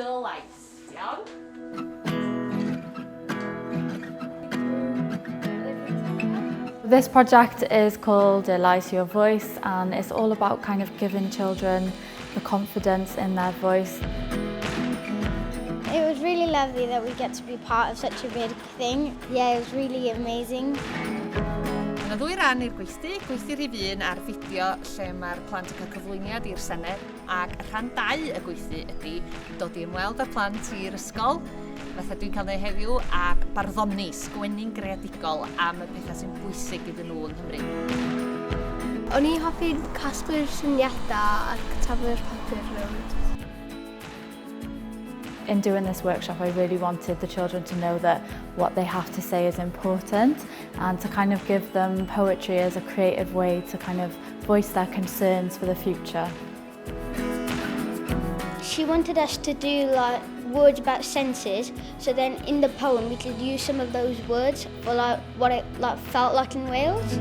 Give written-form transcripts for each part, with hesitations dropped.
dy lais. Iawn? This project is called Eloise Your Voice, and it's all about kind of giving children the confidence in their voice. It was really lovely that we get to be part of such a big thing. Yeah, it was really amazing. Yna ddwy ran i'r gweithdy, gweithdi rhif 1 ar fideo lle mae'r plant yn cael cyflwyniad i'r Senedd, ac rhan 2 y gweithdy ydy dod i ymweld â'r plant i'r ysgol, fatha dwi'n cael ei heddiw, ac barddoni, sgwennu'n greadigol am y pethau sy'n bwysig iddyn nhw yng Nghymru. O'n i hoffi casglu'r syniadau ac taflu'r papur rownd. In doing this workshop, I really wanted the children to know that what they have to say is important, and to kind of give them poetry as a creative way to kind of voice their concerns for the future. She wanted us to do like words about senses, so then in the poem we could use some of those words for like what it felt like in Wales.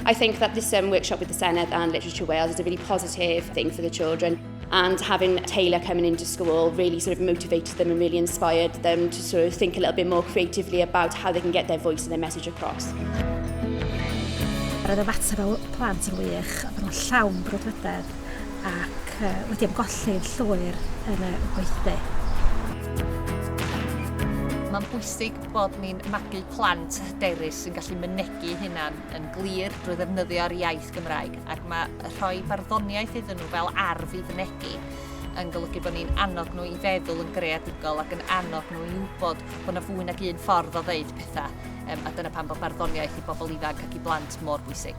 I think that this workshop with the Senedd and Literature Wales is a really positive thing for the children, and having Taylor coming into school really sort of motivated them and really inspired them to sort of think a little bit more creatively about how they can get their voice and their message across. Roedd ymateb o plant yn wych, oedd nhw'n llawn brwdfrydedd ac wedi ymgolli'n llwyr yn y gweithdy. Mae'n bwysig bod ni'n magu plant hyderus sy'n gallu mynegu hunan yn glir drwy ddefnyddio'r iaith Gymraeg, ac mae rhoi barddoniaeth iddyn nhw fel arf i fynegu yn golygu bod ni'n annog nhw i feddwl yn greadigol ac yn annog nhw i wybod bod yna fwy nag un ffordd o ddeud pethau, a dyna pam bod barddoniaeth i bobl ifanc ac i blant mor bwysig.